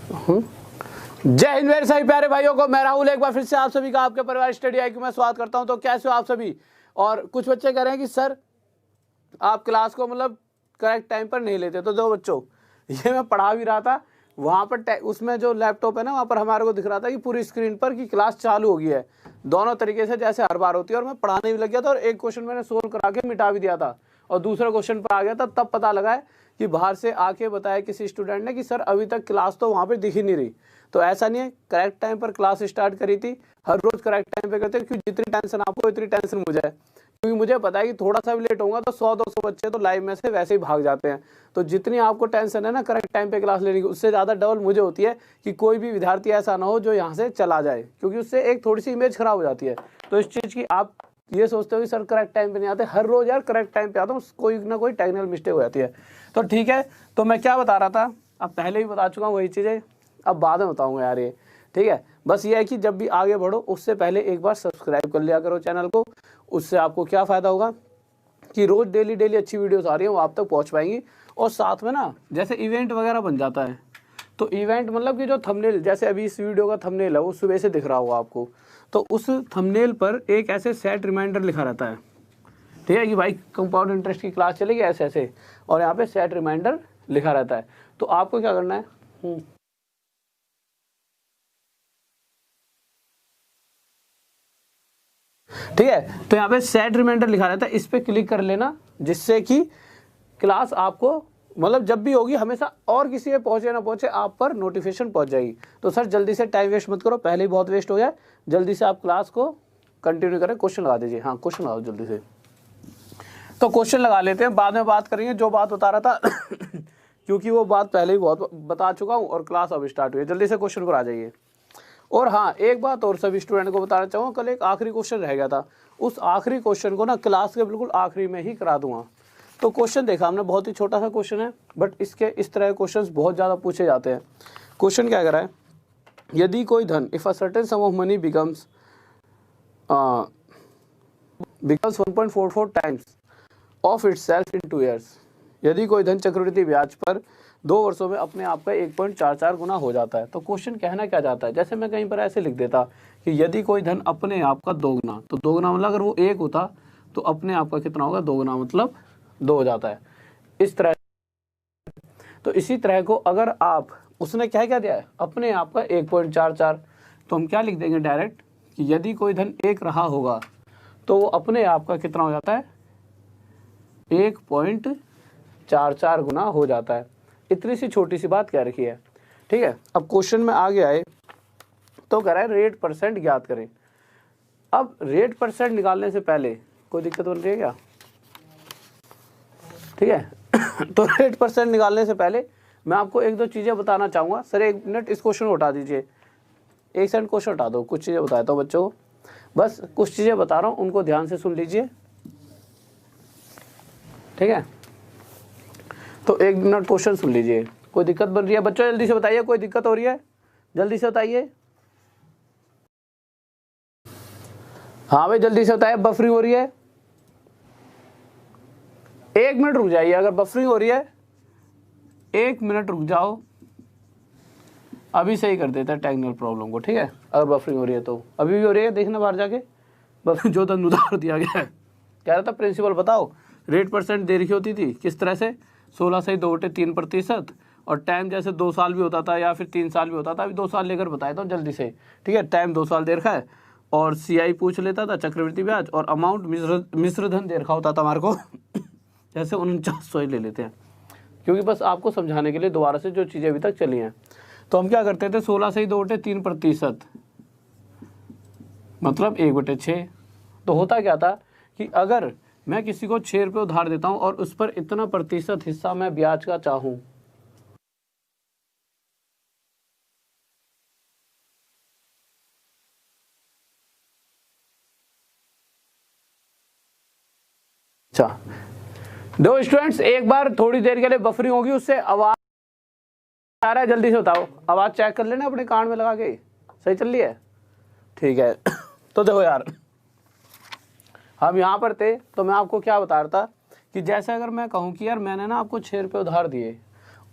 जय हिंद मेरे सभी प्यारे भाइयों को, मैं राहुल एक बार फिर से आप सभी का आपके परिवार स्टडी IQ में स्वागत करता हूं। तो कैसे हो आप सभी? और कुछ बच्चे कह रहे हैं कि सर आप क्लास को मतलब करेक्ट टाइम पर नहीं लेते। तो दो बच्चों, ये मैं पढ़ा भी रहा था, वहाँ पर उसमें जो लैपटॉप है ना, वहाँ पर हमारे को दिख रहा था कि पूरी स्क्रीन पर कि क्लास चालू हो गई है, दोनों तरीके से जैसे हर बार होती है। और मैं पढ़ाने भी लग गया था और एक क्वेश्चन मैंने सोल्व करा के मिटा भी दिया था और दूसरा क्वेश्चन पर आ गया था। तब पता लगा है कि बाहर से आके बताया किसी स्टूडेंट ने कि सर अभी तक क्लास तो वहाँ पर दिख ही नहीं रही। तो ऐसा नहीं है, करेक्ट टाइम पर क्लास स्टार्ट करी थी, हर रोज करेक्ट टाइम पे करते हैं। क्योंकि जितनी टेंशन आपको इतनी टेंशन मुझे है, क्योंकि मुझे पता है कि थोड़ा सा भी लेट होगा तो 100-200 बच्चे तो लाइव में से वैसे ही भाग जाते हैं। तो जितनी आपको टेंशन है ना करेक्ट टाइम पे क्लास लेने की, उससे ज़्यादा डबल मुझे होती है कि कोई भी विद्यार्थी ऐसा ना हो जो यहाँ से चला जाए, क्योंकि उससे एक थोड़ी सी इमेज खराब हो जाती है। तो इस चीज़ की आप ये सोचते हो कि सर करेक्ट टाइम पे नहीं आते, हर रोज यार करेक्ट टाइम पे आता हूँ, कोई ना कोई टेक्निकल मिस्टेक हो जाती है। तो ठीक है, तो मैं क्या बता रहा था, अब पहले ही बता चुका हूँ वही चीज़ें, अब बाद में बताऊँगा यार ये। ठीक है, बस ये है कि जब भी आगे बढ़ो उससे पहले एक बार सब्सक्राइब कर लिया करो चैनल को। उससे आपको क्या फ़ायदा होगा कि रोज़ डेली अच्छी वीडियोस आ रही हैं, वो आप तक पहुंच पाएंगी। और साथ में ना जैसे इवेंट वगैरह बन जाता है, तो इवेंट मतलब कि जो थंबनेल, जैसे अभी इस वीडियो का थंबनेल है वो सुबह से दिख रहा होगा आपको, तो उस थंबनेल पर एक ऐसे सेट रिमाइंडर लिखा रहता है, ठीक है, कि भाई कंपाउंड इंटरेस्ट की क्लास चलेगी ऐसे ऐसे, और यहाँ पे सेट रिमाइंडर लिखा रहता है। तो आपको क्या करना है, ठीक है, तो यहाँ पे सेट रिमाइंडर लिखा रहता है, इस पे क्लिक कर लेना, जिससे कि क्लास आपको मतलब जब भी होगी हमेशा, और किसी पे पहुंचे ना पहुंचे आप पर नोटिफिकेशन पहुंच जाएगी। तो सर जल्दी से टाइम वेस्ट मत करो, पहले ही बहुत वेस्ट हो जाए, जल्दी से आप क्लास को कंटिन्यू करें। क्वेश्चन लगा दीजिए, हाँ क्वेश्चन लगाओ जल्दी से। तो क्वेश्चन लगा लेते हैं, बाद में बात करेंगे जो बात बता रहा था क्योंकि वो बात पहले ही बहुत बता चुका हूँ और क्लास अब स्टार्ट हुई है। जल्दी से क्वेश्चन पर आ जाइए। और हाँ, एक बात और सभी स्टूडेंट को बताना चाहूँगा, कल एक आखिरी क्वेश्चन रह गया था, उस आखिरी क्वेश्चन को ना क्लास के बिल्कुल आखिरी में ही करा दूंगा। तो क्वेश्चन देखा हमने, बहुत ही छोटा सा क्वेश्चन है, बट इसके इस तरह के क्वेश्चंस बहुत ज़्यादा पूछे जाते हैं। क्वेश्चन क्या कह रहा है, यदि कोई धन, if a certain some of money becomes 1.44 times of itself in 2 years, यदि कोई धन चक्रवृद्धि ब्याज पर 2 वर्षों में अपने आप का 1.44 गुना हो जाता है। तो क्वेश्चन कहना क्या चाहता है, जैसे मैं कहीं पर ऐसे लिख देता कि यदि कोई धन अपने आप का 2 गुना, तो 2 गुना मतलब अगर वो 1 होता तो अपने आप का कितना होगा, 2 गुना मतलब 2 हो जाता है, इस तरह। तो इसी तरह को अगर आप, उसने क्या क्या दिया है, अपने आप का 1.44, तो हम क्या लिख देंगे डायरेक्ट कि यदि कोई धन 1 रहा होगा तो वो अपने आप का कितना हो जाता है, 1.44 गुना हो जाता है। इतनी सी छोटी सी बात कह रखी है, ठीक है। अब क्वेश्चन में आगे आए तो कह रहा है रेट परसेंट ज्ञात करें। अब रेट परसेंट निकालने से पहले कोई दिक्कत बन रही है क्या, ठीक है तो रेट परसेंट निकालने से पहले मैं आपको 1-2 चीज़ें बताना चाहूँगा। सर 1 मिनट इस क्वेश्चन को हटा दीजिए, 1 सेकंड क्वेश्चन हटा दो, कुछ चीज़ें बताता हूँ बच्चों को, बस कुछ चीज़ें बता रहा हूँ, उनको ध्यान से सुन लीजिए, ठीक है। तो 1 मिनट क्वेश्चन सुन लीजिए। कोई दिक्कत बन रही है बच्चों, जल्दी से बताइए, कोई दिक्कत हो रही है जल्दी से बताइए। हाँ भाई जल्दी से बताइए, बफरिंग हो रही है, 1 मिनट रुक जाइए, अगर बफरिंग हो रही है 1 मिनट रुक जाओ, अभी सही कर देता है टेक्निकल प्रॉब्लम को, ठीक है। अगर बफरिंग हो रही है तो अभी भी हो रही है, देखना बाहर जाके, बफरिंग जो धन उधार दिया गया है। कह रहा था प्रिंसिपल बताओ रेट परसेंट दे रखी होती थी किस तरह से, 16 से 2/3%, और टाइम जैसे 2 साल भी होता था या फिर 3 साल भी होता था, अभी 2 साल लेकर बताया था जल्दी से, ठीक है। टाइम 2 साल दे रखा है, और CI पूछ लेता था, चक्रवृद्धि ब्याज, और अमाउंट मिश्र धन दे रखा होता था हमारे को जैसे 4900 ही ले लेते हैं, क्योंकि बस आपको समझाने के लिए दोबारा से जो चीज़ें अभी तक चली हैं। तो हम क्या करते थे, 16 से 2/3% मतलब 1/6। तो होता क्या था कि अगर मैं किसी को 6 रुपये उधार देता हूं और उस पर इतना प्रतिशत हिस्सा मैं ब्याज का चाहूं, अच्छा दो स्टूडेंट्स, एक बार थोड़ी देर के लिए बफरिंग होगी, उससे आवाज आ रहा है, जल्दी से बताओ, आवाज चेक कर लेना अपने कान में लगा के, सही चल रही है, ठीक है तो देखो यार, हम यहाँ पर थे, तो मैं आपको क्या बता रहा था कि जैसे अगर मैं कहूँ कि यार मैंने ना आपको 6 रुपये उधार दिए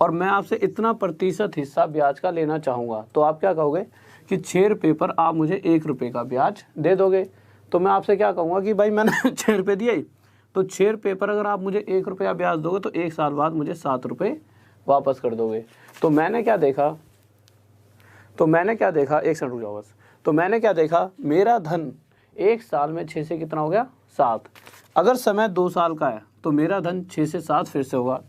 और मैं आपसे इतना प्रतिशत हिस्सा ब्याज का लेना चाहूँगा, तो आप क्या कहोगे कि 6 रुपये पर आप मुझे 1 रुपये का ब्याज दे दोगे। तो मैं आपसे क्या कहूँगा कि भाई मैंने 6 रुपये दिए, तो 6 रुपये पर अगर आप मुझे 1 रुपया ब्याज दोगे तो 1 साल बाद मुझे 7 रुपये वापस कर दोगे। तो मैंने क्या देखा, एक सेकंड रुक जाओ बस। तो मैंने क्या देखा, मेरा धन 1 साल में 6 से कितना हो गया, 7। अगर समय 2 साल का है तो मेरा धन 6 से 7 फिर से होगा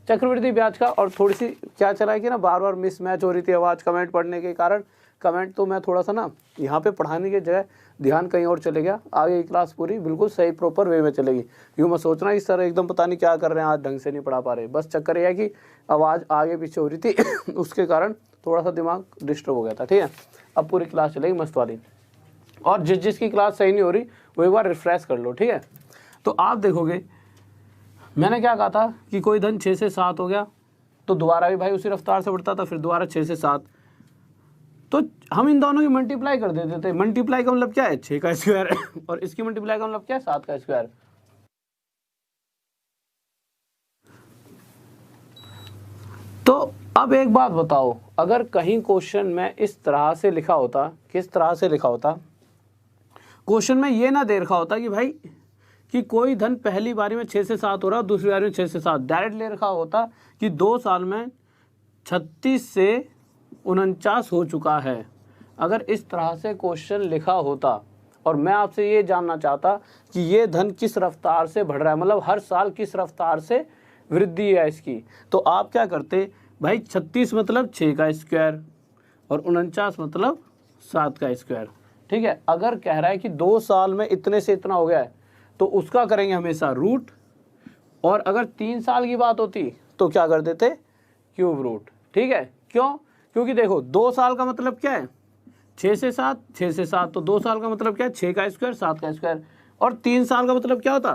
चक्रवृद्धि ब्याज का। और थोड़ी सी क्या चला है कि ना बार बार मिसमैच हो रही थी आवाज़ कमेंट पढ़ने के कारण। कमेंट तो मैं थोड़ा सा ना यहाँ पे पढ़ाने की जगह ध्यान कहीं और चले गया। आगे की क्लास पूरी बिल्कुल सही प्रॉपर वे में चलेगी। यूँ मैं सोच रहा इस तरह एकदम पता नहीं क्या कर रहे हैं, आज ढंग से नहीं पढ़ा पा रहे। बस चक्कर यह है कि आवाज़ आगे पीछे हो रही थी उसके कारण थोड़ा सा दिमाग डिस्टर्ब हो गया था। ठीक है, अब पूरी क्लास चलेगी मस्त वाली। और जिसकी क्लास सही नहीं हो रही वो एक बार रिफ्रेश कर लो। ठीक है, तो आप देखोगे मैंने क्या कहा था कि कोई धन 6 से 7 हो गया तो दोबारा भी भाई उसी रफ्तार से बढ़ता था, फिर दोबारा 6 से 7। तो हम इन दोनों की मल्टीप्लाई कर देते थे। मल्टीप्लाई का मतलब क्या है, 6 का स्क्वायर और इसकी मल्टीप्लाई का मतलब क्या है, 7 का स्क्वायर। तो अब एक बात बताओ, अगर कहीं क्वेश्चन में इस तरह से लिखा होता, किस तरह से लिखा होता, क्वेश्चन में ये ना दे रखा होता कि भाई कि कोई धन पहली बारी में 6 से 7 हो रहा है, दूसरी बारी में 6 से 7, डायरेक्ट ले रखा होता कि 2 साल में 36 से 49 हो चुका है। अगर इस तरह से क्वेश्चन लिखा होता और मैं आपसे ये जानना चाहता कि ये धन किस रफ्तार से बढ़ रहा है, मतलब हर साल किस रफ्तार से वृद्धि है इसकी, तो आप क्या करते भाई, 36 मतलब 6 का स्क्वायर और 49 मतलब 7 का स्क्वायर। ठीक है, अगर कह रहा है कि 2 साल में इतने से इतना हो गया है तो उसका करेंगे हमेशा रूट, और अगर 3 साल की बात होती तो क्या कर देते, क्यूब रूट। ठीक है, क्यों, क्योंकि देखो 2 साल का मतलब क्या है, 6 से 7, 6 से 7, तो 2 साल का मतलब क्या है, 6 का स्क्वायर 7 का स्क्वायर। और 3 साल का मतलब क्या होता,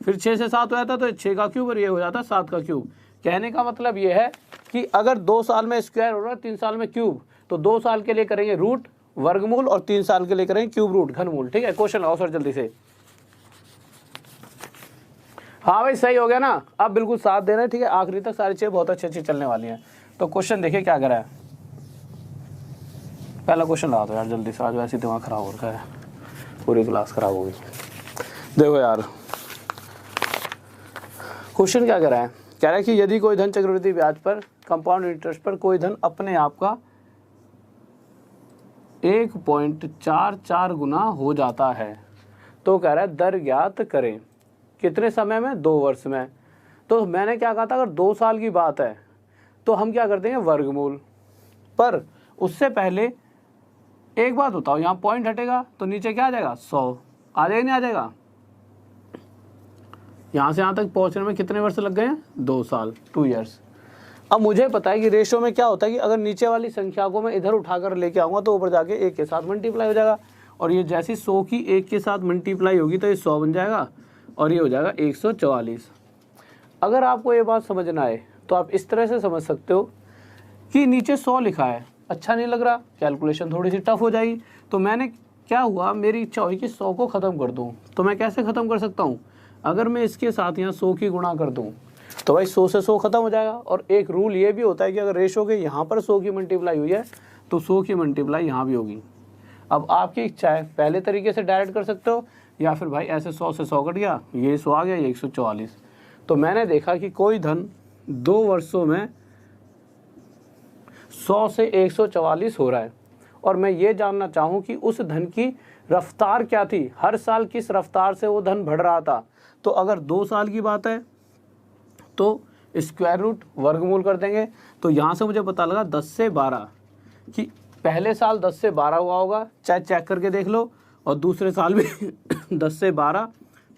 फिर 6 से 7 हो जाता तो 6 का क्यूब और ये हो जाता 7 का क्यूब। कहने का मतलब ये है कि अगर 2 साल में स्क्वायर हो रहा है, 3 साल में क्यूब, तो 2 साल के लिए करेंगे रूट वर्गमूल और 3 साल के लिए करेंगे क्यूब रूट घनमूल। ठीक है, क्वेश्चन लगाओ सर जल्दी से। हाँ भाई सही हो गया ना, अब बिल्कुल साथ दे रहे हैं। ठीक है, आखिरी तक सारी चीज़ें बहुत अच्छी चलने वाली हैं। तो क्वेश्चन देखिए क्या करा है, पहला क्वेश्चन लगा दो यार जल्दी से, आज वैसे दिमाग खराब हो रहा है, पूरी क्लास खराब हो गई। देखो यार क्वेश्चन क्या कह रहा है, कह रहा है कि यदि कोई धन चक्रवृद्धि ब्याज पर कंपाउंड इंटरेस्ट पर कोई धन अपने आप का 1.44 गुना हो जाता है तो कह रहा है दर ज्ञात करें, कितने समय में, 2 वर्ष में। तो मैंने क्या कहा था, अगर 2 साल की बात है तो हम क्या कर देंगे वर्गमूल। पर उससे पहले एक बात बताओ, यहाँ पॉइंट हटेगा तो नीचे क्या आ जाएगा, 100 आ जाएगा, नहीं आ जाएगा। यहाँ से यहाँ तक पहुँचने में कितने वर्ष लग गए हैं, 2 साल, 2 ईयर्स। अब मुझे पता है कि रेशो में क्या होता है कि अगर नीचे वाली संख्या को मैं इधर उठाकर लेके आऊँगा तो ऊपर जाके 1 के साथ मल्टीप्लाई हो जाएगा, और ये जैसी 100 की 1 के साथ मल्टीप्लाई होगी तो ये 100 बन जाएगा और ये हो जाएगा 144। अगर आपको ये बात समझना है तो आप इस तरह से समझ सकते हो कि नीचे 100 लिखा है, अच्छा नहीं लग रहा, कैलकुलेशन थोड़ी सी टफ हो जाएगी। तो मैंने क्या हुआ, मेरी इच्छा हुई कि 100 को ख़त्म कर दूँ। तो मैं कैसे ख़त्म कर सकता हूँ, अगर मैं इसके साथ यहाँ 100 की गुणा कर दूँ तो भाई 100 से 100 ख़त्म हो जाएगा। और एक रूल ये भी होता है कि अगर रेशो के यहाँ पर 100 की मल्टीप्लाई हुई है तो 100 की मल्टीप्लाई यहाँ भी होगी। अब आपकी इच्छा है, पहले तरीके से डायरेक्ट कर सकते हो या फिर भाई ऐसे 100 से 100 कट गया, ये 100 आ गया, ये 144। तो मैंने देखा कि कोई धन 2 वर्षों में 100 से 144 हो रहा है और मैं ये जानना चाहूँ कि उस धन की रफ्तार क्या थी, हर साल किस रफ्तार से वो धन बढ़ रहा था। तो अगर 2 साल की बात है तो स्क्वायर रूट वर्गमूल कर देंगे। तो यहाँ से मुझे पता लगा 10 से 12 कि पहले साल 10 से 12 हुआ होगा, चाहे चेक करके देख लो, और दूसरे साल भी 10 से 12,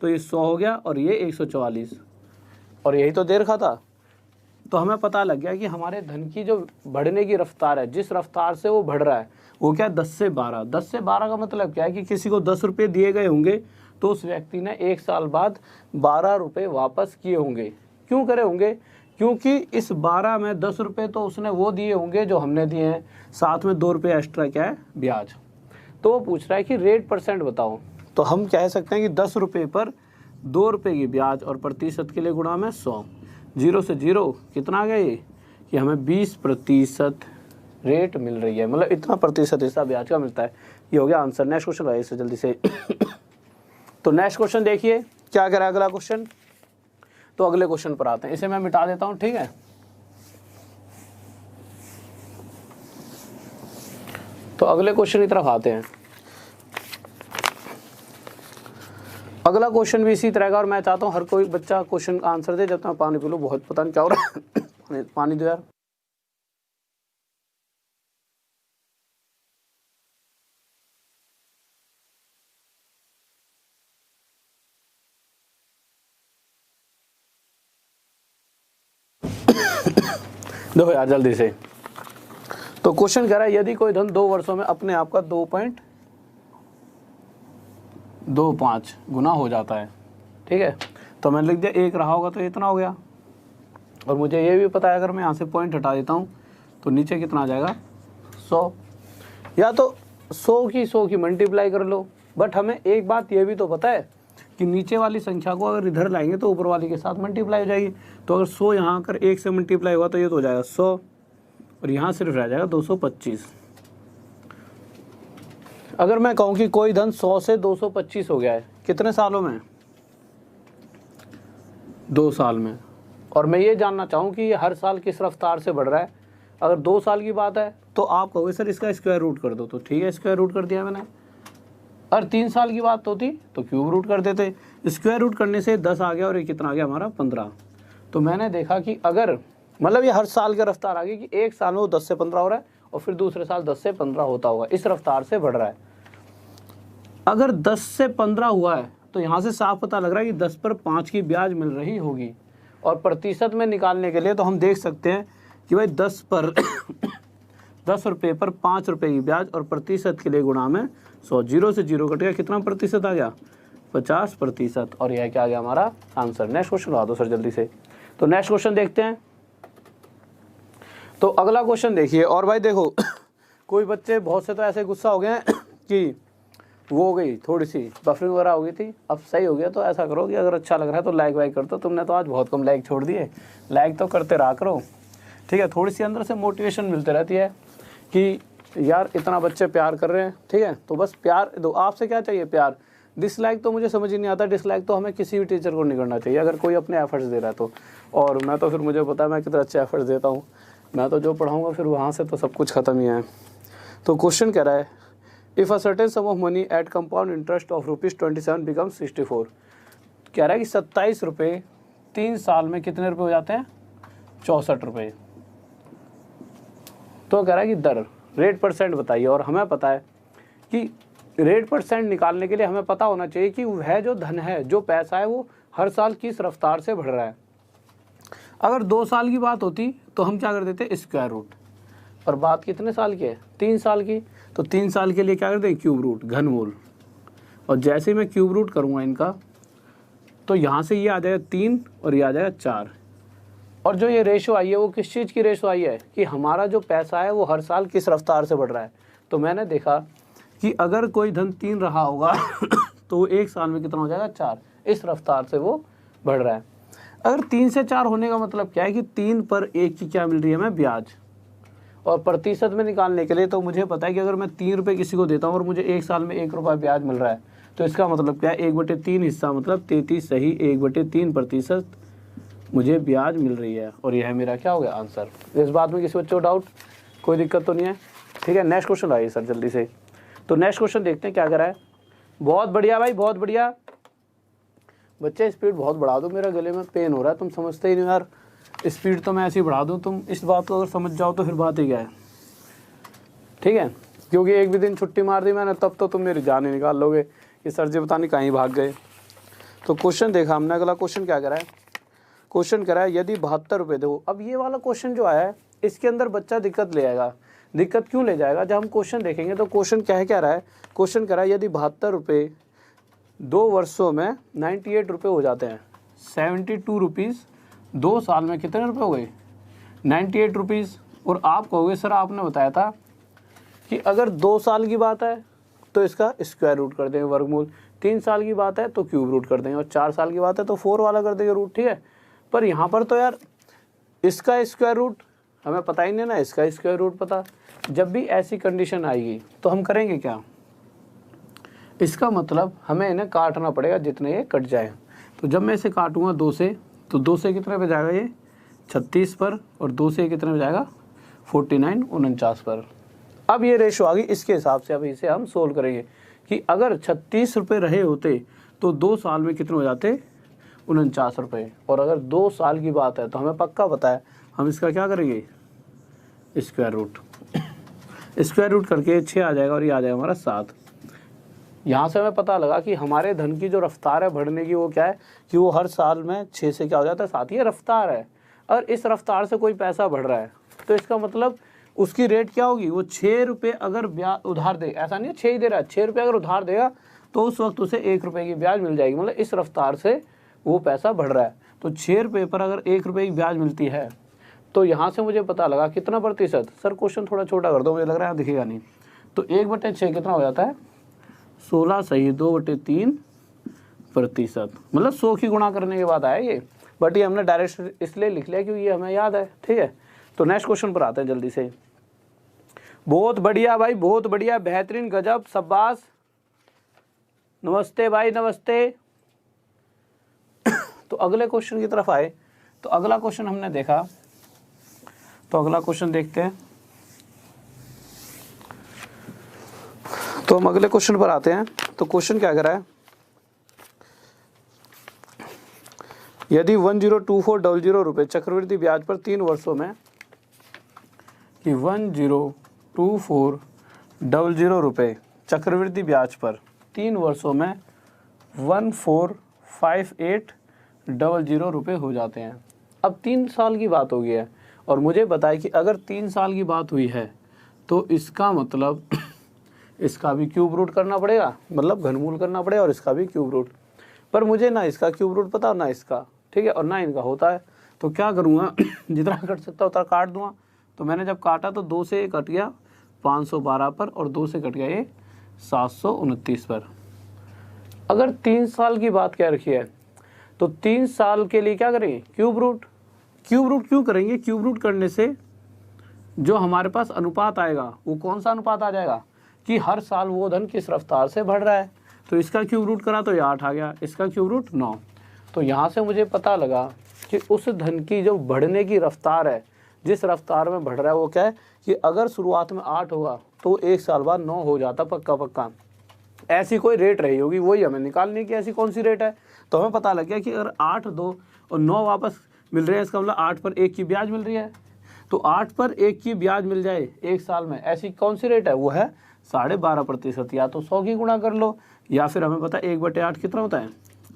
तो ये 100 हो गया और ये 144, और यही तो दे रखा था। तो हमें पता लग गया कि हमारे धन की जो बढ़ने की रफ्तार है, जिस रफ्तार से वो बढ़ रहा है वो क्या है, 10 से 12। 10 से 12 का मतलब क्या है कि किसी को 10 रुपये दिए गए होंगे तो उस व्यक्ति ने 1 साल बाद 12 रुपये वापस किए होंगे। क्यों करे होंगे, क्योंकि इस 12 में 10 रुपये तो उसने वो दिए होंगे जो हमने दिए हैं, साथ में 2 रुपये एक्स्ट्रा क्या है, ब्याज। तो वो पूछ रहा है कि रेट परसेंट बताओ। तो हम कह सकते हैं कि 10 रुपये पर 2 रुपये की ब्याज और प्रतिशत के लिए गुणा में 100। 0 से 0 कितना आ गया ये कि हमें 20% रेट मिल रही है, मतलब इतना प्रतिशत हिस्सा ब्याज का मिलता है। ये हो गया आंसर। नेक्स्ट क्वेश्चन आइए इससे जल्दी से। तो नेक्स्ट क्वेश्चन देखिए क्या कह रहा है अगला क्वेश्चन। तो अगले क्वेश्चन पर आते हैं, इसे मैं मिटा देता हूं, ठीक है। तो अगले क्वेश्चन की तरफ आते हैं। अगला क्वेश्चन भी इसी तरह का, और मैं चाहता हूं हर कोई बच्चा क्वेश्चन का आंसर दे। जब तक मैं पानी पी लूं, बहुत पता नहीं क्या हो रहा है। पानी दो यार। देखो यार जल्दी से। तो क्वेश्चन कह रहा है यदि कोई धन 2 वर्षों में अपने आप का 2.25 गुना हो जाता है, ठीक है। तो मैंने लिख दिया 1 रहा होगा तो इतना हो गया, और मुझे ये भी पता है अगर मैं यहाँ से पॉइंट हटा देता हूँ तो नीचे कितना आ जाएगा 100। या तो 100 की मल्टीप्लाई कर लो, बट हमें एक बात ये भी तो पता है कि नीचे वाली संख्या को अगर इधर लाएंगे तो ऊपर वाली के साथ मल्टीप्लाई हो जाएगी। तो अगर 100 यहाँ आकर 1 से मल्टीप्लाई हुआ तो ये तो हो जाएगा 100, और यहाँ सिर्फ रह जाएगा 225। अगर मैं कहूँ कि कोई धन 100 से 225 हो गया है, कितने सालों में? 2 साल में। और मैं ये जानना चाहूँ कि ये हर साल किस रफ्तार से बढ़ रहा है। अगर 2 साल की बात है तो आप कहोगे सर इसका स्क्वायर रूट कर दो, तो ठीक है स्क्वायर रूट कर दिया मैंने। और 3 साल की बात होती तो क्यूब रूट कर देते। स्क्वायर रूट करने से 10 आ गया, और ये कितना आ गया हमारा 15। तो मैंने देखा कि अगर मतलब ये हर साल का रफ्तार आ गई कि एक साल में वो 10 से 15 हो रहा है, और फिर दूसरे साल 10 से 15 होता होगा, इस रफ्तार से बढ़ रहा है। अगर 10 से 15 हुआ है तो यहाँ से साफ पता लग रहा है कि 10 पर 5 की ब्याज मिल रही होगी। और प्रतिशत में निकालने के लिए तो हम देख सकते हैं कि भाई 10 पर 10 रुपये पर 5 रुपये की ब्याज, और प्रतिशत के लिए गुणा में 100। 0 से 0 कट गया, कितना प्रतिशत आ गया 50%, और यह क्या आ गया हमारा आंसर। नेक्स्ट क्वेश्चन ला दो सर जल्दी से। तो नेक्स्ट क्वेश्चन देखते हैं। तो अगला क्वेश्चन देखिए। और भाई देखो कोई बच्चे बहुत से तो ऐसे गुस्सा हो गए हैं कि वो हो गई थोड़ी सी बफरिंग वगैरह हो गई थी, अब सही हो गया। तो ऐसा करो कि अगर अच्छा लग रहा है तो लाइक वाइक कर दो। तुमने तो आज बहुत कम लाइक छोड़ दिए, लाइक तो करते रहा करो, ठीक है। थोड़ी सी अंदर से मोटिवेशन मिलती रहती है कि यार इतना बच्चे प्यार कर रहे हैं, ठीक है। तो बस प्यार दो। आपसे क्या चाहिए? प्यार। डिसलाइक तो मुझे समझ ही नहीं आता। डिसलाइक तो हमें किसी भी टीचर को नहीं करना चाहिए अगर कोई अपने एफर्ट्स दे रहा है तो। और मैं तो फिर मुझे पता है मैं कितने अच्छे एफर्ट्स देता हूँ। मैं तो जो पढ़ाऊँगा फिर वहाँ से तो सब कुछ ख़त्म ही है। तो क्वेश्चन कह रहा है if a certain some of money at compound interest of ₹27 become 64। कह रहा है कि 27 रुपये 3 साल में कितने रुपये हो जाते हैं? 64 रुपये। तो कह रहा है कि दर रेट परसेंट बताइए। और हमें पता है कि रेट परसेंट निकालने के लिए हमें पता होना चाहिए कि वह जो धन है, जो पैसा है, वो हर साल किस रफ्तार से बढ़ रहा है। अगर 2 साल की बात होती तो हम क्या कर देते? Square root. और बात कितने साल की है? 3 साल की। तो 3 साल के लिए क्या कर दें? क्यूब रूट, घनमूल। और जैसे ही मैं क्यूब रूट करूँगा इनका, तो यहाँ से ये आ जाएगा 3 और ये आ जाएगा 4। और जो ये रेशो आई है वो किस चीज़ की रेशो आई है कि हमारा जो पैसा है वो हर साल किस रफ्तार से बढ़ रहा है। तो मैंने देखा कि अगर कोई धन 3 रहा होगा तो वो 1 साल में कितना हो जाएगा? 4। इस रफ्तार से वो बढ़ रहा है। अगर 3 से 4 होने का मतलब क्या है कि 3 पर 1 की क्या मिल रही है हमें? ब्याज। और प्रतिशत में निकालने के लिए तो मुझे पता है कि अगर मैं 3 रुपये किसी को देता हूँ और मुझे 1 साल में 1 रुपया ब्याज मिल रहा है, तो इसका मतलब क्या है? 1/3 हिस्सा मतलब 33 सही 1/3% मुझे ब्याज मिल रही है। और यह मेरा क्या हो गया? आंसर। इस बात में किसी बच्चे को डाउट? कोई दिक्कत तो नहीं है? ठीक है। नेक्स्ट क्वेश्चन लाइए सर जल्दी से। तो नेक्स्ट क्वेश्चन देखते हैं क्या कर रहा है। बहुत बढ़िया भाई, बहुत बढ़िया। बच्चे स्पीड बहुत बढ़ा दो, मेरा गले में पेन हो रहा है। तुम समझते ही नहीं यार, स्पीड तो मैं ऐसे ही बढ़ा दूँ, तुम इस बात को अगर समझ जाओ तो फिर बात ही क्या है, ठीक है। क्योंकि एक भी दिन छुट्टी मार दी मैंने तब तो तुम मेरी जान ही निकाल लोगे कि सर जी पता नहीं कहीं भाग गए। तो क्वेश्चन देखा हमने। अगला क्वेश्चन क्या करा है? क्वेश्चन करा है यदि 72 रुपये दो। अब ये वाला क्वेश्चन जो आया है इसके अंदर बच्चा दिक्कत ले आएगा। दिक्कत क्यों ले जाएगा? जब हम क्वेश्चन देखेंगे तो क्वेश्चन क्या रहा है? क्वेश्चन करा है यदि 72 रुपये 2 वर्षों में 98 रुपये हो जाते हैं। 72 रुपीज़ 2 साल में कितने रुपये हो गए? 98 रुपीज़। और आप कहोगे सर आपने बताया था कि अगर 2 साल की बात है तो इसका स्क्वायर रूट कर देंगे, वर्गमूल। 3 साल की बात है तो क्यूब रूट कर देंगे, और 4 साल की बात है तो 4 वाला कर देंगे रूट, ठीक है। पर यहाँ पर तो यार इसका स्क्वायर रूट हमें पता ही नहीं ना, इसका स्क्वायर रूट पता। जब भी ऐसी कंडीशन आएगी तो हम करेंगे क्या, इसका मतलब हमें इन्हें काटना पड़ेगा जितने ये कट जाए। तो जब मैं इसे काटूंगा 2 से, तो 2 से कितने पे जाएगा ये 36 पर, और 2 से कितने पे जाएगा 49 49 पर। अब ये रेशो आ गई, इसके हिसाब से अब इसे हम सोल्व करेंगे कि अगर 36 रुपये रहे होते तो 2 साल में कितने हो जाते 49 रुपये। और अगर 2 साल की बात है तो हमें पक्का पता है हम इसका क्या करेंगे, स्क्वायर रूट। स्क्वायर रूट करके 6 आ जाएगा और ये आ जाएगा हमारा 7। यहाँ से हमें पता लगा कि हमारे धन की जो रफ्तार है बढ़ने की वो क्या है कि वो हर साल में 6 से क्या हो जाता है 7। ये रफ्तार है, और इस रफ्तार से कोई पैसा बढ़ रहा है तो इसका मतलब उसकी रेट क्या होगी, वो 6 रुपये अगर ब्याज उधार दे, ऐसा नहीं है 6 ही दे रहा है, 6 रुपये अगर उधार देगा तो उस वक्त उसे 1 रुपये की ब्याज मिल जाएगी। मतलब इस रफ्तार से वो पैसा बढ़ रहा है। तो 6 रुपये पर अगर 1 रुपये की ब्याज मिलती है तो यहाँ से मुझे पता लगा कितना प्रतिशत। सर क्वेश्चन थोड़ा छोटा कर दो, मुझे लग रहा है दिखेगा नहीं। तो 1/6 कितना हो जाता है 16 सही 2/3%। मतलब 100 की गुणा करने के बाद आया ये, बट ये हमने डायरेक्ट इसलिए लिख लिया क्योंकि ये हमें याद है। ठीक है, तो नेक्स्ट क्वेश्चन पर आते हैं जल्दी से। बहुत बढ़िया भाई, बहुत बढ़िया, बेहतरीन, गजब, शाबाश, नमस्ते भाई नमस्ते। तो अगले क्वेश्चन की तरफ आए। तो अगला क्वेश्चन हमने देखा, तो अगला क्वेश्चन देखते हैं। तो हम अगले क्वेश्चन पर आते हैं। तो क्वेश्चन क्या कह रहा है, यदि 102400 रुपये चक्रवृद्धि ब्याज पर 3 वर्षों में, कि 102400 रुपये चक्रवृद्धि ब्याज पर 3 वर्षों में 145800 रुपये हो जाते हैं। अब 3 साल की बात हो गई है और मुझे बताए कि अगर 3 साल की बात हुई है तो इसका मतलब इसका भी क्यूब रूट करना पड़ेगा, मतलब घनमूल करना पड़ेगा, और इसका भी क्यूब रूट। पर मुझे ना इसका क्यूब रूट पता ना इसका, ठीक है, और ना इनका होता है। तो क्या करूँगा, जितना कट सकता उतना काट दूंगा। तो मैंने जब काटा तो 2 से कट गया 512 पर, और 2 से कट गया ये 729 पर। अगर 3 साल की बात क्या रखी है तो 3 साल के लिए क्या करेंगे, क्यूब रूट। क्यूब रूट क्यों करेंगे, क्यूब रूट करने से जो हमारे पास अनुपात आएगा वो कौन सा अनुपात आ जाएगा कि हर साल वो धन किस रफ्तार से बढ़ रहा है। तो इसका क्यूब रूट करा तो ये 8 आ गया, इसका क्यूब रूट 9। तो यहाँ से मुझे पता लगा कि उस धन की जो बढ़ने की रफ्तार है, जिस रफ्तार में बढ़ रहा है वो क्या है कि अगर शुरुआत में 8 होगा तो 1 साल बाद 9 हो जाता पक्का पक्का। ऐसी कोई रेट रही होगी, वही हमें निकालनी कि ऐसी कौन सी रेट है। तो हमें पता लग गया कि अगर 8 2 और 9 वापस मिल रहे हैं, इसका मतलब 8 पर 1 की ब्याज मिल रही है। तो 8 पर 1 की ब्याज मिल जाए 1 साल में, ऐसी कौन सी रेट है, वो है 12.5%। या तो 100 की गुणा कर लो, या फिर हमें पता है 1/8 कितना होता है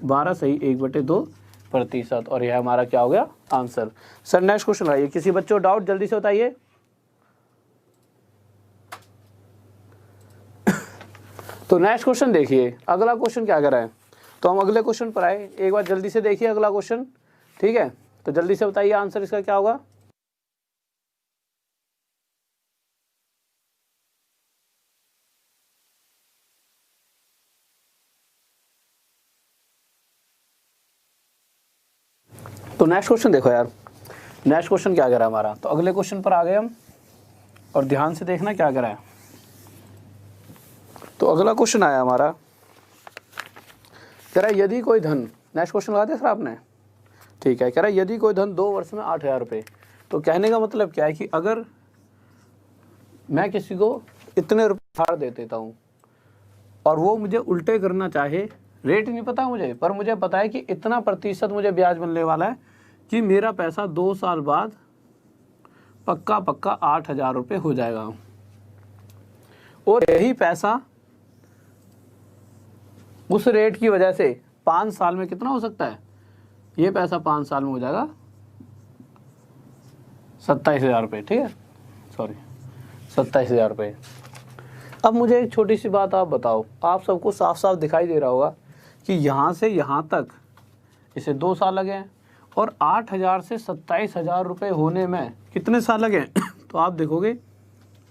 12 सही 1/2%। और यह हमारा क्या हो गया आंसर। सर नेक्स्ट क्वेश्चन आइए, किसी बच्चों डाउट जल्दी से बताइए। तो नेक्स्ट क्वेश्चन देखिए, अगला क्वेश्चन क्या कर रहा है। तो हम अगले क्वेश्चन पर आए, एक बार जल्दी से देखिए अगला क्वेश्चन, ठीक है। तो जल्दी से बताइए आंसर इसका क्या होगा। तो नेक्स्ट क्वेश्चन देखो यार, नेक्स्ट क्वेश्चन क्या कर रहा है हमारा। तो अगले क्वेश्चन पर आ गए हम, और ध्यान से देखना क्या कर रहा है। तो अगला क्वेश्चन आया हमारा, कह रहा है यदि कोई धन, नेक्स्ट क्वेश्चन लगा दिया सर आपने, ठीक है। कह रहा है यदि कोई धन 2 वर्ष में 8000 रुपये। तो कहने का मतलब क्या है कि अगर मैं किसी को इतने रुपये उधार दे देता हूँ और वो मुझे उल्टे करना चाहे, रेट नहीं पता मुझे, पर मुझे पता है कि इतना प्रतिशत मुझे ब्याज मिलने वाला है कि मेरा पैसा 2 साल बाद पक्का पक्का 8000 रुपये हो जाएगा। और यही पैसा उस रेट की वजह से 5 साल में कितना हो सकता है, ये पैसा 5 साल में हो जाएगा 27,000 रुपये, ठीक है, सॉरी 27,000 रुपये। अब मुझे एक छोटी सी बात आप बताओ, आप सबको साफ साफ दिखाई दे रहा होगा कि यहाँ से यहाँ तक इसे 2 साल लगे हैं, और 8,000 से 27,000 रुपये होने में कितने साल लगे तो आप देखोगे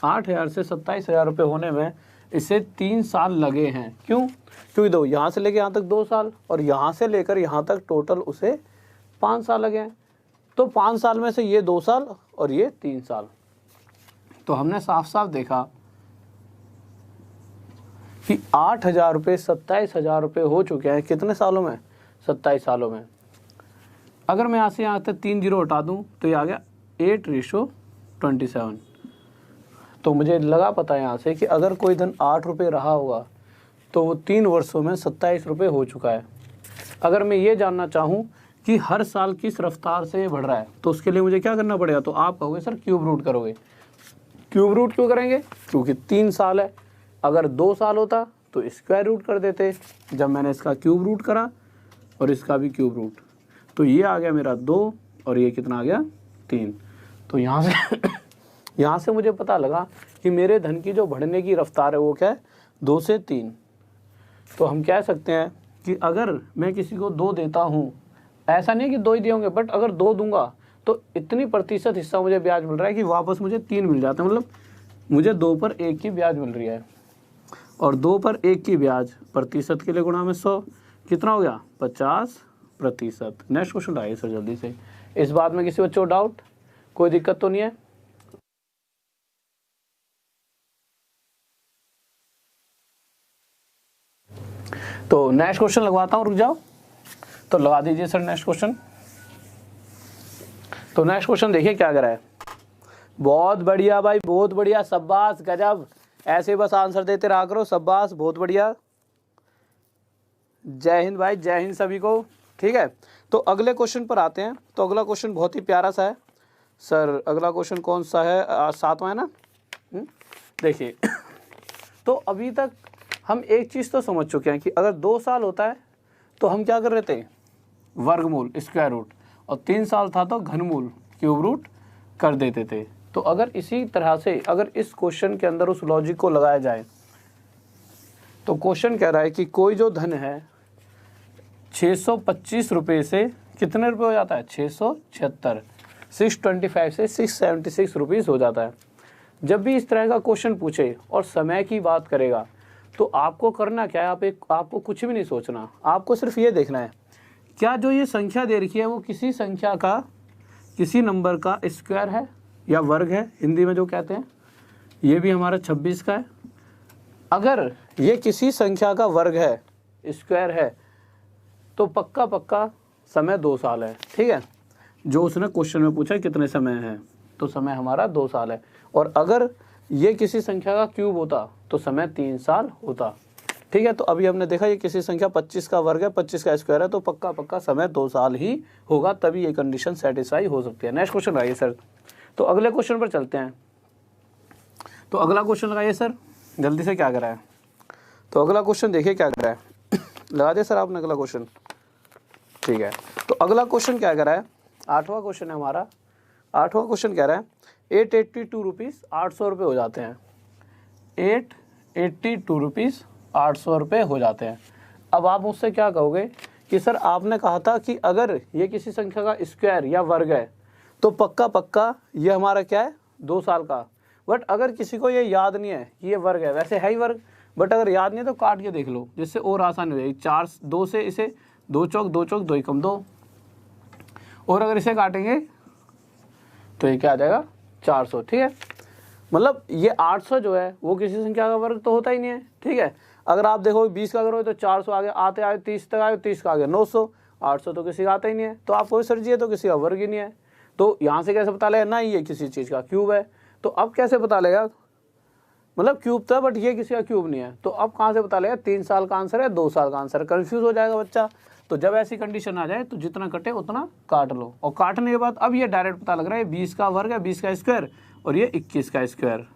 8,000 से 27,000 रुपये होने में इसे 3 साल लगे हैं। क्यों, क्योंकि दो यहाँ से लेकर यहाँ तक 2 साल, और यहाँ से लेकर यहाँ तक टोटल उसे 5 साल लगे हैं, तो 5 साल में से ये 2 साल और ये 3 साल। तो हमने साफ साफ देखा कि 8,000 रुपये 27,000 रुपये हो चुके हैं कितने सालों में, 27 सालों में। अगर मैं यहाँ से यहाँ तक 3 जीरो हटा दूँ तो ये आ गया 8:27। तो मुझे लगा पता यहाँ से कि अगर कोई धन 8 रुपये रहा होगा तो वो 3 वर्षों में 27 रुपये हो चुका है। अगर मैं ये जानना चाहूँ कि हर साल किस रफ्तार से ये बढ़ रहा है तो उसके लिए मुझे क्या करना पड़ेगा, तो आप कहोगे सर क्यूब रूट करोगे। क्यूब रूट क्यों करेंगे, क्योंकि 3 साल है। अगर 2 साल होता तो स्क्वायर रूट कर देते। जब मैंने इसका क्यूब रूट करा और इसका भी क्यूब रूट, तो ये आ गया मेरा 2 और ये कितना आ गया 3। तो यहाँ से यहाँ से मुझे पता लगा कि मेरे धन की जो बढ़ने की रफ्तार है वो क्या है, 2 से 3। तो हम कह सकते हैं कि अगर मैं किसी को 2 देता हूँ, ऐसा नहीं कि 2 ही दिए होंगे, बट अगर 2 दूंगा तो इतनी प्रतिशत हिस्सा मुझे ब्याज मिल रहा है कि वापस मुझे 3 मिल जाता है। मतलब मुझे 2 पर 1 की ब्याज मिल रही है, और 2 पर 1 की ब्याज प्रतिशत के लिए गुणा में 100 कितना हो गया 50%। नेक्स्ट क्वेश्चन लाइए सर जल्दी से। इस बात में किसी बच्चों को डाउट, कोई दिक्कत तो नहीं है? तो नेक्स्ट क्वेश्चन लगवाता हूँ, रुक जाओ। तो लगा दीजिए सर नेक्स्ट क्वेश्चन। तो नेक्स्ट क्वेश्चन देखिए क्या कर रहा है। बहुत बढ़िया भाई, बहुत बढ़िया, शाबाश, गजब। ऐसे बस आंसर देते रहा करो, शाबाश, बहुत बढ़िया। जय हिंद भाई, जय हिंद सभी को। ठीक है, तो अगले क्वेश्चन पर आते हैं। तो अगला क्वेश्चन बहुत ही प्यारा सा है सर। अगला क्वेश्चन कौन सा है, 7वां है ना। देखिए तो अभी तक हम एक चीज़ तो समझ चुके हैं कि अगर 2 साल होता है तो हम क्या कर रहे थे, वर्गमूल स्क्वायर रूट, और 3 साल था तो घनमूल क्यूब रूट कर देते थे। तो अगर इसी तरह से अगर इस क्वेश्चन के अंदर उस लॉजिक को लगाया जाए तो क्वेश्चन कह रहा है कि कोई जो धन है 625 रुपये से कितने रुपये हो जाता है, 676, 625 से 676 रुपीज़ हो जाता है। जब भी इस तरह का क्वेश्चन पूछे और समय की बात करेगा तो आपको करना क्या है, आपको कुछ भी नहीं सोचना, आपको सिर्फ ये देखना है क्या जो ये संख्या दे रखी है वो किसी संख्या का, किसी नंबर का स्क्वायर है या वर्ग है, हिंदी में जो कहते हैं। ये भी हमारा 26 का है। अगर ये किसी संख्या का वर्ग है, स्क्वायर है, तो पक्का पक्का समय 2 साल है। ठीक है, जो उसने क्वेश्चन में पूछा कितने समय है, तो समय हमारा 2 साल है। और अगर ये किसी संख्या का क्यूब होता तो समय 3 साल होता। ठीक है, तो अभी हमने देखा ये किसी संख्या 25 का वर्ग है, 25 का स्क्वायर है, तो पक्का पक्का समय 2 साल ही होगा, तभी ये कंडीशन सेटिस्फाई हो सकती है। नेक्स्ट क्वेश्चन लगाइए सर। तो अगले क्वेश्चन पर चलते हैं। तो अगला क्वेश्चन लगाइए सर जल्दी से, क्या करा है। तो अगला क्वेश्चन देखिए क्या कर रहा है। लगा दिया सर आपने अगला क्वेश्चन। ठीक है, तो अगला क्वेश्चन क्या करा है, 8वां क्वेश्चन है हमारा। 8वां क्वेश्चन कह रहा है 882 रुपीज़ 800 रुपये हो जाते हैं। 882 रुपीज़ 800 रुपये हो जाते हैं। अब आप मुझसे क्या कहोगे कि सर आपने कहा था कि अगर ये किसी संख्या का स्क्वायर या वर्ग है तो पक्का पक्का ये हमारा क्या है, 2 साल का। बट अगर किसी को ये याद नहीं है कि ये वर्ग है, वैसे है ही वर्ग, बट अगर याद नहीं है तो काट के देख लो, जिससे और आसान हो जाएगी। 4 2 से इसे 2 चौक 2 चौक 2 एकम 2, और अगर इसे काटेंगे तो ये क्या आ जाएगा 400। ठीक है, मतलब ये 800 जो है वो किसी संख्या का वर्ग तो होता ही नहीं है। ठीक है, अगर आप देखो 20 का करोगे तो 400 आगे आते आए 30 तक आए, 30 का आगे 900, 800 तो किसी का आता ही नहीं है। तो आप कोई सर जी तो किसी का वर्ग ही नहीं है। तो यहाँ से कैसे पता लगेगा, ना ये किसी चीज़ का क्यूब है। तो अब कैसे पता लगेगा, मतलब क्यूब था बट ये किसी का क्यूब नहीं है, तो अब कहाँ से पता लगेगा 3 साल का आंसर है 2 साल का आंसर है, कन्फ्यूज़ हो जाएगा बच्चा। तो जब ऐसी कंडीशन आ जाए तो जितना कटे उतना काट लो, और काटने के बाद अब ये डायरेक्ट पता लग रहा है 20 का वर्ग है, 20 का स्क्वायर, और ये 21 का स्क्वायर।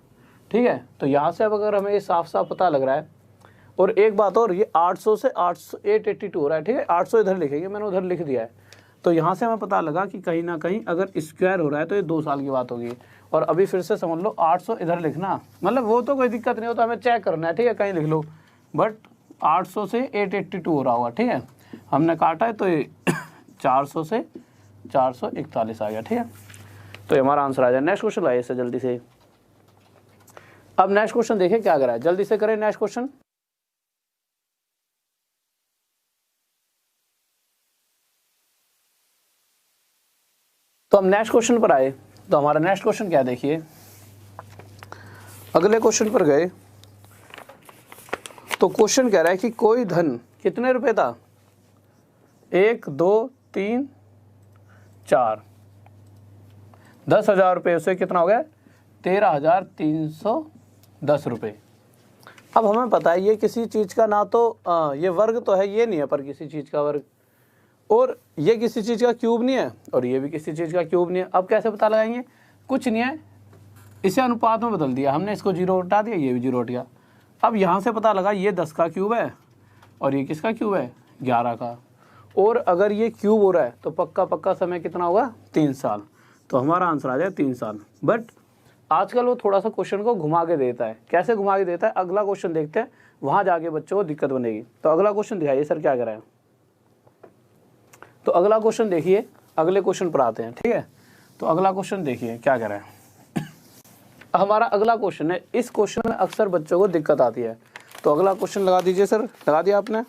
ठीक है, तो यहाँ से अब अगर हमें ये साफ साफ पता लग रहा है। और एक बात और, ये 800 से 882 हो रहा है। ठीक है, 800 इधर लिखेंगे, मैंने उधर लिख दिया है। तो यहाँ से हमें पता लगा कि कहीं ना कहीं अगर स्क्वायर हो रहा है तो ये 2 साल की बात होगी। और अभी फिर से समझ लो 800 इधर लिखना, मतलब वो तो कोई दिक्कत नहीं होता, हमें चेक करना है। ठीक है, कहीं लिख लो, बट 800 से 882 हो रहा होगा। ठीक है, हमने काटा है तो ये 400 से 441 आ गया। ठीक है, तो ये हमारा आंसर आ जाए। नेक्स्ट क्वेश्चन लाइए इससे जल्दी से। अब नेक्स्ट क्वेश्चन देखिए क्या करा है, जल्दी से करें नेक्स्ट क्वेश्चन। हम नेक्स्ट क्वेश्चन पर आए। तो हमारा नेक्स्ट क्वेश्चन क्या, देखिए अगले क्वेश्चन पर गए तो क्वेश्चन कह रहा है कि कोई धन कितने रुपए था, 1 2 3 4, 10,000 रुपये से कितना हो गया, 13,310 रुपये। अब हमें पता है ये किसी चीज़ का ना तो ये वर्ग तो है, ये नहीं है पर किसी चीज़ का वर्ग, और ये किसी चीज़ का क्यूब नहीं है और ये भी किसी चीज़ का क्यूब नहीं है। अब कैसे पता लगाएंगे, कुछ नहीं है, इसे अनुपात में बदल दिया हमने, इसको 0 हटा दिया, ये भी 0 हट गया। अब यहाँ से पता लगा ये 10 का क्यूब है और ये किसका क्यूब है, 11 का, और अगर ये क्यूब हो रहा है तो पक्का पक्का समय कितना होगा, 3 साल। तो हमारा आंसर आ जाए 3 साल। बट आजकल वो थोड़ा सा क्वेश्चन को घुमा के देता है। कैसे घुमा के देता है, अगला क्वेश्चन देखते हैं, वहाँ जाके बच्चों को दिक्कत बनेगी। तो अगला क्वेश्चन दिखाइए सर क्या कर रहा है। तो अगला क्वेश्चन देखिए, अगले क्वेश्चन पर आते हैं, ठीक है। तो अगला क्वेश्चन देखिए क्या कर रहा है। हमारा अगला क्वेश्चन है, इस क्वेश्चन में अक्सर बच्चों को दिक्कत आती है। तो अगला क्वेश्चन लगा दीजिए सर, लगा दिया आपने।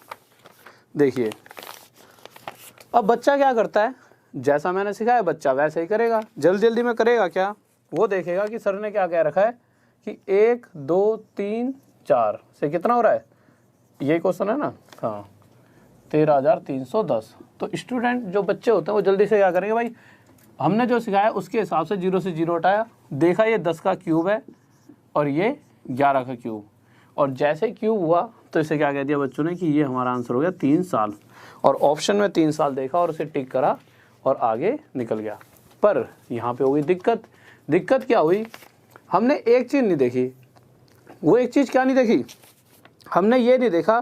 देखिए अब बच्चा क्या करता है, जैसा मैंने सिखाया बच्चा वैसे ही करेगा, जल्दी जल्दी में करेगा क्या, वो देखेगा कि सर ने क्या कह रखा है कि 1 2 3 4 से कितना हो रहा है, ये क्वेश्चन है ना, हाँ 13,310। तो स्टूडेंट जो बच्चे होते हैं वो जल्दी से क्या करेंगे, भाई हमने जो सिखाया उसके हिसाब से 0 से 0 हटाया, देखा ये 10 का क्यूब है और ये 11 का क्यूब, और जैसे क्यूब हुआ तो इसे क्या कह दिया बच्चों ने कि ये हमारा आंसर हो गया 3 साल। और ऑप्शन में 3 साल देखा और उसे टिक करा और आगे निकल गया। पर यहाँ पे हो गई दिक्कत। दिक्कत क्या हुई, हमने एक चीज़ नहीं देखी। वो एक चीज़ क्या नहीं देखी, हमने ये नहीं देखा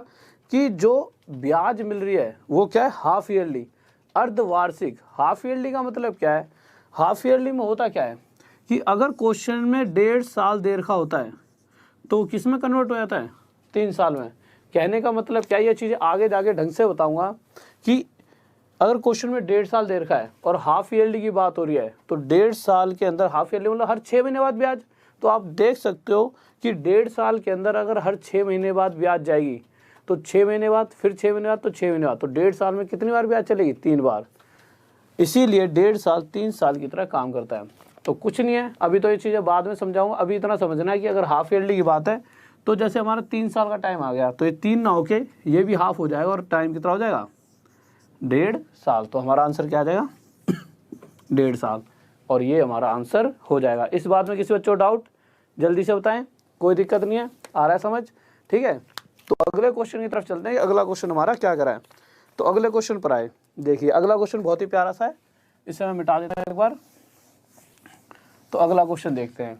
कि जो ब्याज मिल रही है वो क्या है, हाफ ईयरली, अर्धवार्षिक। हाफ ईयरली का मतलब क्या है, हाफ ईयरली में होता क्या है कि अगर क्वेश्चन में 1.5 साल दे रखा होता है तो किस में कन्वर्ट हो जाता है, 3 साल में। कहने का मतलब क्या, ये चीज़ें आगे जाके ढंग से बताऊंगा कि अगर क्वेश्चन में 1.5 साल दे रखा है और हाफ ईयरली की बात हो रही है तो 1.5 साल के अंदर, हाफ ईयरली मतलब हर 6 महीने बाद ब्याज। तो आप देख सकते हो कि 1.5 साल के अंदर अगर हर 6 महीने बाद ब्याज जाएगी तो 6 महीने बाद, फिर 6 महीने बाद, तो 6 महीने बाद, तो 1.5 साल में कितनी बार ब्याज चलेगी, 3 बार। इसीलिए 1.5 साल 3 साल की तरह काम करता है। तो कुछ नहीं है, अभी तो ये चीज़ें बाद में समझाऊंगा। अभी इतना समझना है कि अगर हाफ ईयरली की बात है तो जैसे हमारा 3 साल का टाइम आ गया तो ये 3 ना होके ये भी हाफ हो जाएगा और टाइम कितना हो जाएगा, 1.5 साल। तो हमारा आंसर क्या आ जाएगा, 1.5 साल, और ये हमारा आंसर हो जाएगा। इस बात में किसी बच्चों को डाउट जल्दी से बताएं, कोई दिक्कत नहीं है, आ रहा है समझ, ठीक है। तो अगले क्वेश्चन की तरफ चलते हैं, अगला क्वेश्चन हमारा क्या करा है। तो अगले क्वेश्चन पर आए, देखिए अगला क्वेश्चन बहुत ही प्यारा सा है, इसे मैं मिटा देता हूँ एक बार। तो अगला क्वेश्चन देखते हैं।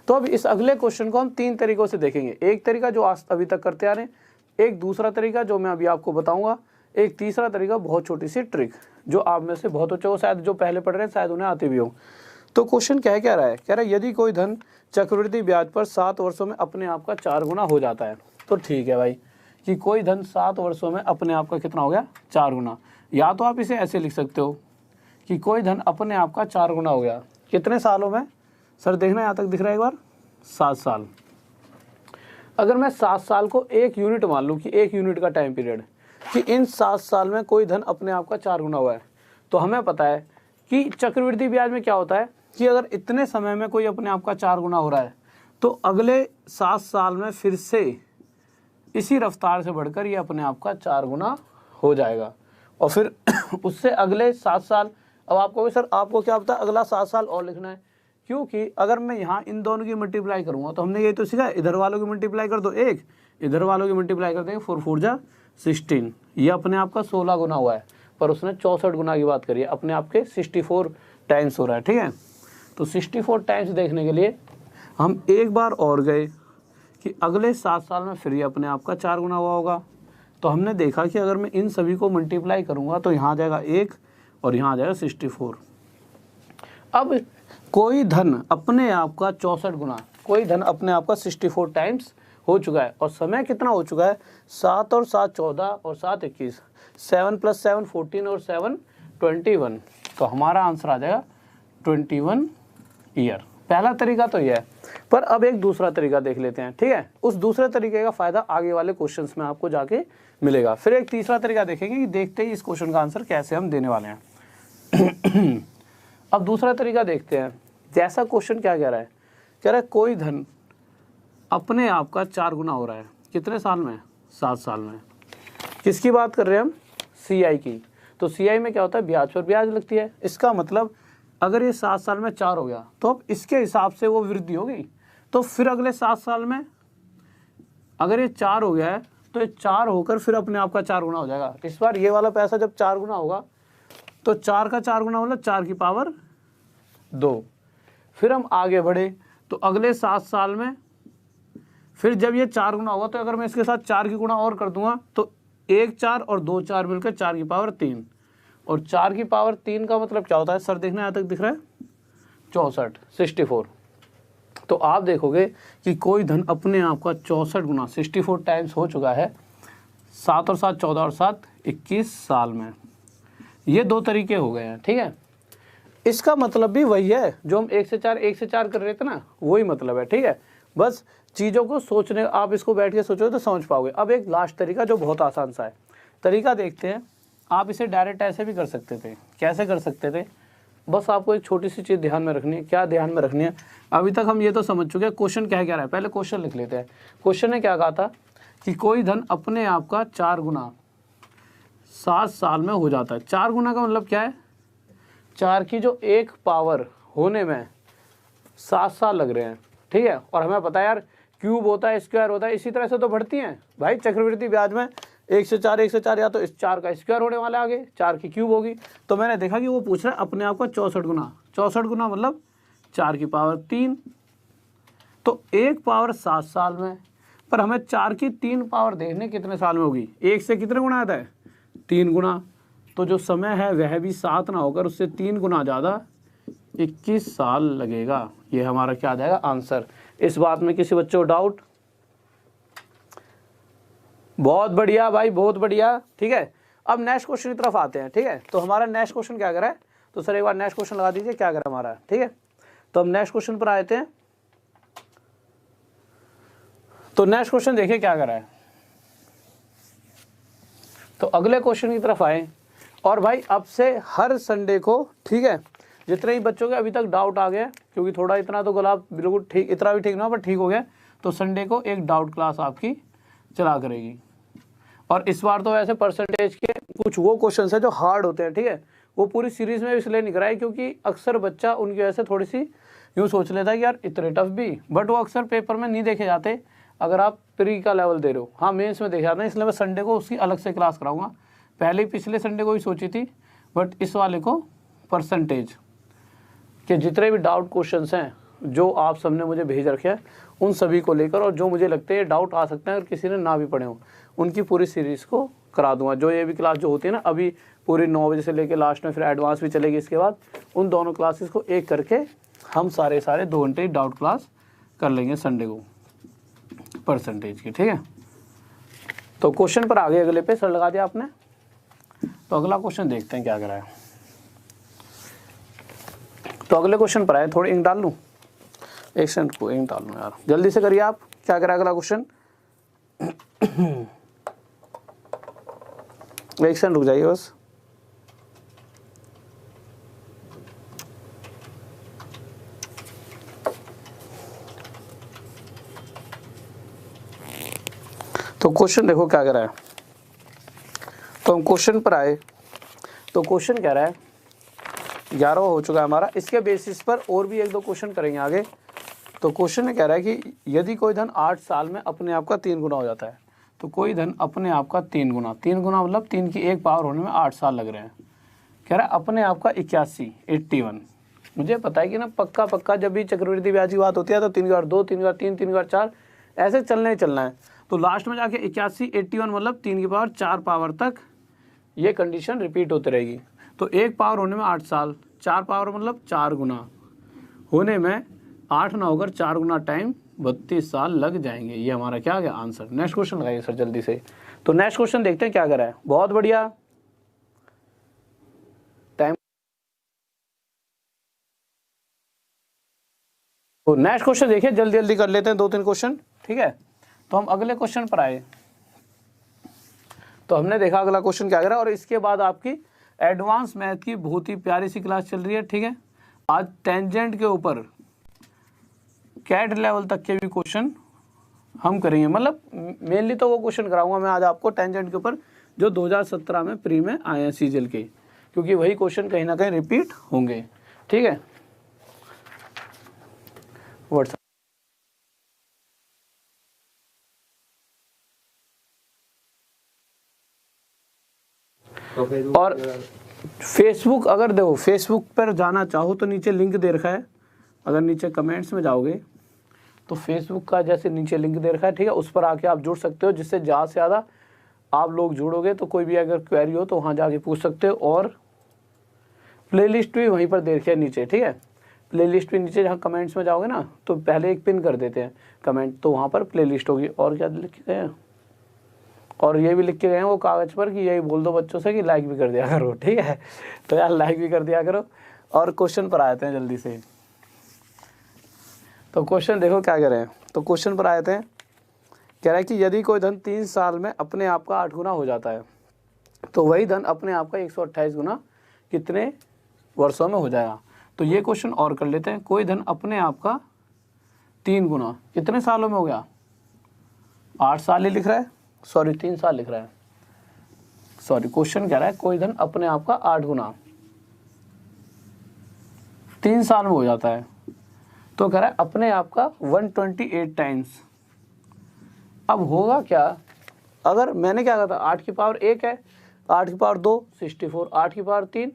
तो अब इस अगले क्वेश्चन को हम 3 तरीकों से देखेंगे। एक तरीका जो आज अभी तक करते आ रहे हैं, एक दूसरा तरीका जो मैं अभी आपको बताऊंगा, एक तीसरा तरीका बहुत छोटी सी ट्रिक जो आप में से बहुत बच्चों को शायद जो पहले पढ़ रहे हैं शायद उन्हें आती भी हो। तो क्वेश्चन क्या है, कह रहा है यदि कोई धन चक्रवृद्धि ब्याज पर 7 वर्षों में अपने आप का 4 गुना हो जाता है। तो ठीक है भाई कि कोई धन 7 वर्षों में अपने आप का कितना हो गया, 4 गुना। या तो आप इसे ऐसे लिख सकते हो कि कोई धन अपने आप का 4 गुना हो गया, कितने सालों में, सर देखना यहाँ तक दिख रहा है एक बार, 7 साल। अगर मैं 7 साल को 1 यूनिट मान लूँ कि 1 यूनिट का टाइम पीरियड, कि इन 7 साल में कोई धन अपने आप का 4 गुना हुआ है, तो हमें पता है कि चक्रवृद्धि ब्याज में क्या होता है कि अगर इतने समय में कोई अपने आप का 4 गुना हो रहा है तो अगले 7 साल में फिर से इसी रफ्तार से बढ़कर ये अपने आप का 4 गुना हो जाएगा। और फिर उससे अगले 7 साल, अब आपको सर आपको क्या पता अगला 7 साल और लिखना है, क्योंकि अगर मैं यहाँ इन दोनों की मल्टीप्लाई करूँगा तो हमने ये तो सीखा, इधर वालों की मल्टीप्लाई कर दो 1, इधर वालों की मल्टीप्लाई कर देंगे 4 4 जा 16, ये अपने आप का 16 गुना हुआ है, पर उसने 64 गुना की बात करी है, अपने आप के 64 टाइम्स हो रहा है, ठीक है। तो 64 टाइम्स देखने के लिए हम एक बार और गए कि अगले 7 साल में फिर ये अपने आप का 4 गुना हुआ होगा। तो हमने देखा कि अगर मैं इन सभी को मल्टीप्लाई करूँगा तो यहाँ आ जाएगा 1 और यहाँ आ जाएगा 64। अब कोई धन अपने आप का 64 गुना, कोई धन अपने आप का 64 टाइम्स हो चुका है, और समय कितना हो चुका है, 7 और 7 14 और 7 21, 7 + 7 14 और 7 21। तो हमारा आंसर आ जाएगा 21 ईयर। पहला तरीका तो यह है, पर अब एक दूसरा तरीका देख लेते हैं, ठीक है। उस दूसरे तरीके का फायदा आगे वाले क्वेश्चंस में आपको जाके मिलेगा। फिर एक तीसरा तरीका देखेंगे कि देखते ही इस क्वेश्चन का आंसर कैसे हम देने वाले हैं। अब दूसरा तरीका देखते हैं। जैसा क्वेश्चन क्या कह रहा है, कह रहा है कोई धन अपने आप का 4 गुना हो रहा है, कितने साल में? 7 साल में। किसकी बात कर रहे हैं हम? CI की। तो CI में क्या होता है? ब्याज पर ब्याज लगती है। इसका मतलब अगर ये 7 साल में 4 हो गया तो अब इसके हिसाब से वो वृद्धि होगी। तो फिर अगले 7 साल में अगर ये 4 हो गया है तो ये 4 होकर फिर अपने आप का 4 गुना हो जाएगा। इस बार ये वाला पैसा जब 4 गुना होगा तो 4 का 4 गुना मतलब 4 की पावर 2। फिर हम आगे बढ़े तो अगले 7 साल में फिर जब ये 4 गुना होगा तो अगर मैं इसके साथ 4 की गुना और कर दूंगा तो 1 4 और 2 4 मिलकर 4 की पावर 3। और 4 की पावर 3 का मतलब क्या होता है सर? देखना यहाँ तक दिख रहा है 64, 64। तो आप देखोगे कि कोई धन अपने आप का 64 गुना 64 टाइम्स हो चुका है 7 और 7 14 और 7 21 साल में। ये 2 तरीके हो गए हैं, ठीक है। इसका मतलब भी वही है जो हम 1 से 4 कर रहे थे ना, वही मतलब है, ठीक है। बस चीज़ों को सोचने, आप इसको बैठ के सोचोगे तो समझ पाओगे। अब एक लास्ट तरीका जो बहुत आसान सा है, तरीका देखते हैं। आप इसे डायरेक्ट ऐसे भी कर सकते थे। कैसे कर सकते थे? बस आपको एक छोटी सी चीज़ ध्यान में रखनी है। क्या ध्यान में रखनी है? अभी तक हम ये तो समझ चुके हैं क्वेश्चन क्या कह रहा है। पहले क्वेश्चन लिख लेते हैं। क्वेश्चन ने क्या कहा था कि कोई धन अपने आप का 4 गुना 7 साल में हो जाता है। 4 गुना का मतलब क्या है? 4 की जो 1 पावर होने में 7 साल लग रहे हैं, ठीक है। और हमें पता है यार क्यूब होता है, स्क्वायर होता है, इसी तरह से तो बढ़ती हैं भाई चक्रवृद्धि ब्याज में। 1 से 4 या तो इस 4 का स्क्वायर होने वाला है, आगे 4 की क्यूब होगी। तो मैंने देखा कि वो पूछ रहा है अपने आप का 64 गुना। 64 गुना मतलब 4 की पावर 3। तो 1 पावर 7 साल में, पर हमें 4 की 3 पावर देखने कितने साल में होगी। 1 से कितने गुना आता है? 3 गुना। तो जो समय है वह भी 7 ना होकर उससे 3 गुना ज़्यादा 21 साल लगेगा। ये हमारा क्या आ जाएगा? आंसर। इस बात में किसी बच्चे को डाउट? बहुत बढ़िया भाई, बहुत बढ़िया, ठीक है। अब नेक्स्ट क्वेश्चन की तरफ आते हैं, ठीक है। तो हमारा नेक्स्ट क्वेश्चन क्या कर रहा है? तो सर एक बार नेक्स्ट क्वेश्चन लगा दीजिए, क्या कर रहा है हमारा, ठीक है। तो हम नेक्स्ट क्वेश्चन पर आते हैं। तो नेक्स्ट क्वेश्चन देखिए क्या कर रहा है। तो अगले क्वेश्चन की तरफ आए। और भाई अब से हर संडे को, ठीक है, जितने ही बच्चों के अभी तक डाउट आ गया, क्योंकि थोड़ा इतना तो गुलाब बिल्कुल ठीक, इतना भी ठीक ना पर ठीक हो गया, तो संडे को एक डाउट क्लास आपकी चला करेगी। और इस बार तो वैसे परसेंटेज के कुछ वो क्वेश्चन है जो हार्ड होते हैं, ठीक है। वो पूरी सीरीज में इसलिए नहीं कराए क्योंकि अक्सर बच्चा उनकी वजह से थोड़ी सी यूँ सोच लेता है कि यार इतने टफ भी, बट वो अक्सर पेपर में नहीं देखे जाते अगर आप प्री का लेवल दे रहे हो। हाँ मेंस में देखे जाते हैं, इसलिए मैं संडे को उसकी अलग से क्लास कराऊंगा। पहले पिछले संडे को ही सोची थी, बट इस वाले को परसेंटेज के जितने भी डाउट क्वेश्चंस हैं जो आप सबने मुझे भेज रखे हैं उन सभी को लेकर, और जो मुझे लगते हैं डाउट आ सकते हैं अगर किसी ने ना भी पढ़े हो, उनकी पूरी सीरीज़ को करा दूंगा। जो ये भी क्लास जो होती है ना अभी पूरी 9 बजे से लेकर लास्ट में, फिर एडवांस भी चलेगी इसके बाद, उन दोनों क्लासेस को एक करके हम सारे 2 घंटे डाउट क्लास कर लेंगे संडे को परसेंटेज की, ठीक है। तो क्वेश्चन पर आगे अगले पे सर लगा दिया आपने। तो अगला क्वेश्चन देखते हैं क्या करा है। तो अगले क्वेश्चन पर आए, थोड़ी इंक डाल लूँ, एक सेकंड को इंक डाल लूँ यार, जल्दी से करिए आप। क्या करा अगला क्वेश्चन? एक सेकंड रुक जाइए बस। तो क्वेश्चन देखो क्या कह रहा है। तो हम क्वेश्चन पर आए। तो क्वेश्चन कह रहा है 11 हो चुका है हमारा, इसके बेसिस पर और भी 1-2 क्वेश्चन करेंगे आगे। तो क्वेश्चन ने कह रहा है कि यदि कोई धन 8 साल में अपने आप का 3 गुना हो जाता है। तो कोई धन अपने आप का 3 गुना मतलब 3 की 1 पावर होने में 8 साल लग रहे हैं। कह रहा है अपने आप का 81। मुझे पता है कि ना पक्का जब भी चक्रवृद्धि ब्याज की बात होती है तो 3 बार 2, 3 बार 3, 3 बार 4 ऐसे चलना ही चलना है। तो लास्ट में जाके 81 मतलब 3 की पावर 4 पावर तक ये कंडीशन रिपीट होती रहेगी। तो 1 पावर होने में 8 साल, 4 पावर मतलब 4 गुना होने में 8 ना होकर 4 गुना टाइम 32 साल लग जाएंगे। ये हमारा क्या आ गया? आंसर। नेक्स्ट क्वेश्चन लगाइए सर जल्दी से। तो नेक्स्ट क्वेश्चन देखते हैं क्या करा है। बहुत बढ़िया, टाइम। तो नेक्स्ट क्वेश्चन देखिए, जल्दी जल्दी कर लेते हैं 2-3 क्वेश्चन, ठीक है। तो हम अगले क्वेश्चन पर आए। तो हमने देखा अगला क्वेश्चन क्या करा, और इसके बाद आपकी एडवांस मैथ की बहुत ही प्यारी सी क्लास चल रही है, ठीक है। आज टेंजेंट के ऊपर कैट लेवल तक के भी क्वेश्चन हम करेंगे, मतलब मेनली तो वो क्वेश्चन कराऊंगा मैं आज आपको टेंजेंट के ऊपर जो 2017 में प्री में आए हैं सीजीएल के, क्योंकि वही क्वेश्चन कहीं ना कहीं रिपीट होंगे। ठीक है, व्हाट्सएप और फेसबुक, अगर देखो फेसबुक पर जाना चाहो तो नीचे लिंक दे रखा है, अगर नीचे कमेंट्स में जाओगे तो फेसबुक का जैसे नीचे लिंक दे रखा है, ठीक है, उस पर आके आप जुड़ सकते हो, जिससे ज़्यादा से ज़्यादा आप लोग जुड़ोगे तो कोई भी अगर क्वेरी हो तो वहाँ जाके पूछ सकते हो। और प्लेलिस्ट भी वहीं पर दे रखी है नीचे, ठीक है, प्लेलिस्ट भी नीचे जहाँ कमेंट्स में जाओगे ना तो पहले एक पिन कर देते हैं कमेंट, तो वहाँ पर प्लेलिस्ट होगी। और क्या लिख के गए हैं, और ये भी लिख के गए हैं वो कागज़ पर कि यही बोल दो बच्चों से कि लाइक भी कर दिया करो, ठीक है, तो यार लाइक भी कर दिया करो। और क्वेश्चन पर आते हैं जल्दी से, तो क्वेश्चन देखो क्या कह रहे हैं, तो क्वेश्चन पर आए थे, कह रहा है कि यदि कोई धन 3 साल में अपने आप का 8 गुना हो जाता है तो वही धन अपने आप का 128 गुना कितने वर्षों में हो जाएगा। तो ये क्वेश्चन और कर लेते हैं, कोई धन अपने आप का 3 गुना कितने सालों में हो गया, 8 साल ही लिख रहा है, सॉरी 3 साल लिख रहा है, सॉरी क्वेश्चन कह रहा है कोई धन अपने आप का 8 गुना 3 साल में हो जाता है, तो कह रहा है अपने आप का 128 टाइम्स। अब होगा क्या, अगर मैंने क्या कहा था 8 की पावर 1 है, 8 की पावर 2 64, 8 की पावर 3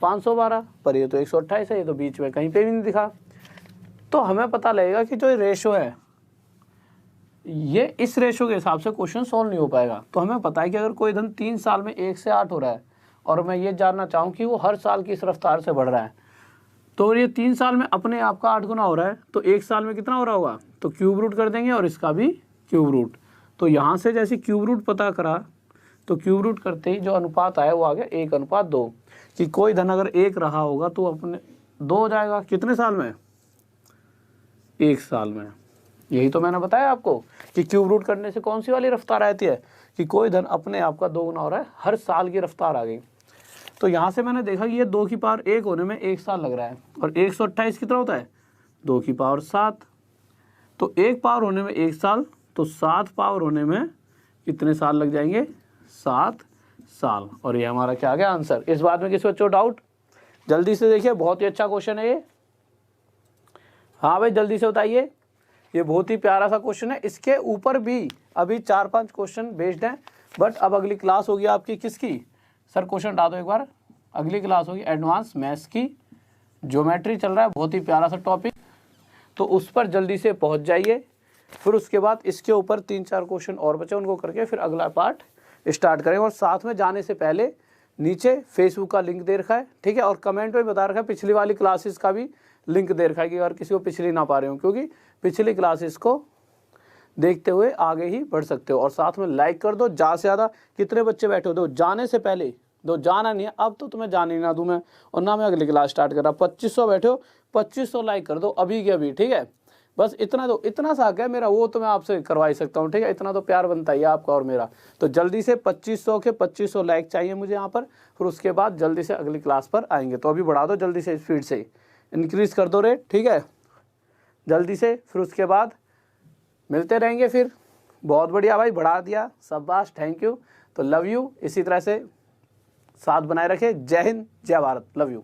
512, पर ये तो 128 है, ये तो बीच में कहीं पे भी नहीं दिखा। तो हमें पता लगेगा कि जो रेशो है ये इस रेशो के हिसाब से क्वेश्चन सॉल्व नहीं हो पाएगा। तो हमें पता है कि अगर कोई धन 3 साल में 1 से 8 हो रहा है और मैं ये जानना चाहूँ कि वो हर साल किस रफ्तार से बढ़ रहा है, तो ये 3 साल में अपने आप का 8 गुना हो रहा है, तो 1 साल में कितना हो रहा होगा, तो क्यूब रूट कर देंगे और इसका भी क्यूब रूट। तो यहाँ से जैसे क्यूब रूट पता करा तो क्यूब रूट करते ही जो अनुपात आया वो आ गया 1:2, कि कोई धन अगर 1 रहा होगा तो अपने 2 हो जाएगा, कितने साल में, 1 साल में। यही तो मैंने बताया आपको कि क्यूब रूट करने से कौन सी वाली रफ्तार आती है, कि कोई धन अपने आप का 2 गुना हो रहा है, हर साल की रफ्तार आ गई। तो यहाँ से मैंने देखा कि ये 2 की पावर 1 होने में 1 साल लग रहा है, और 128 कितना होता है 2 की पावर 7, तो 1 पावर होने में 1 साल, तो 7 पावर होने में कितने साल लग जाएंगे, 7 साल। और ये हमारा क्या आ गया आंसर। इस बात में किसी बच्चों डाउट, जल्दी से देखिए, बहुत ही अच्छा क्वेश्चन है ये, हाँ भाई जल्दी से बताइए, ये बहुत ही प्यारा सा क्वेश्चन है। इसके ऊपर भी अभी 4-5 क्वेश्चन बेस्ड हैं, बट अब अगली क्लास होगी आपकी किसकी, सर क्वेश्चन डाल दो एक बार, अगली क्लास होगी एडवांस मैथ्स की, ज्योमेट्री चल रहा है, बहुत ही प्यारा सा टॉपिक, तो उस पर जल्दी से पहुंच जाइए। फिर उसके बाद इसके ऊपर 3-4 क्वेश्चन और बचे, उनको करके फिर अगला पार्ट स्टार्ट करेंगे। और साथ में जाने से पहले नीचे फेसबुक का लिंक दे रखा है, ठीक है, और कमेंट में बता रखा है पिछली वाली क्लासेस का भी लिंक दे रखा है, कि अगर किसी को पिछली ना पा रहे हो, क्योंकि पिछली क्लासेस को देखते हुए आगे ही बढ़ सकते हो। और साथ में लाइक कर दो ज़्यादा से ज़्यादा, कितने बच्चे बैठे हो, दो जाने से पहले, दो जाना नहीं है, अब तो तुम्हें जाने ना दूँ मैं, और ना मैं अगली क्लास स्टार्ट कर रहा। 2500 बैठे हो, 2500 लाइक कर दो अभी के अभी, ठीक है, बस इतना दो, इतना सा क्या मेरा, वो तो मैं आपसे करवा ही सकता हूँ, ठीक है, इतना तो प्यार बनता ही है आपका और मेरा। तो जल्दी से 2500 के 2500 लाइक चाहिए मुझे यहाँ पर, फिर उसके बाद जल्दी से अगली क्लास पर आएंगे। तो अभी बढ़ा दो जल्दी से, स्पीड से इंक्रीज कर दो रेट, ठीक है, जल्दी से, फिर उसके बाद मिलते रहेंगे फिर। बहुत बढ़िया भाई, बढ़ा दिया, शाबाश, थैंक यू। तो लव यू, इसी तरह से साथ बनाए रखे। जय हिंद, जय भारत, लव यू।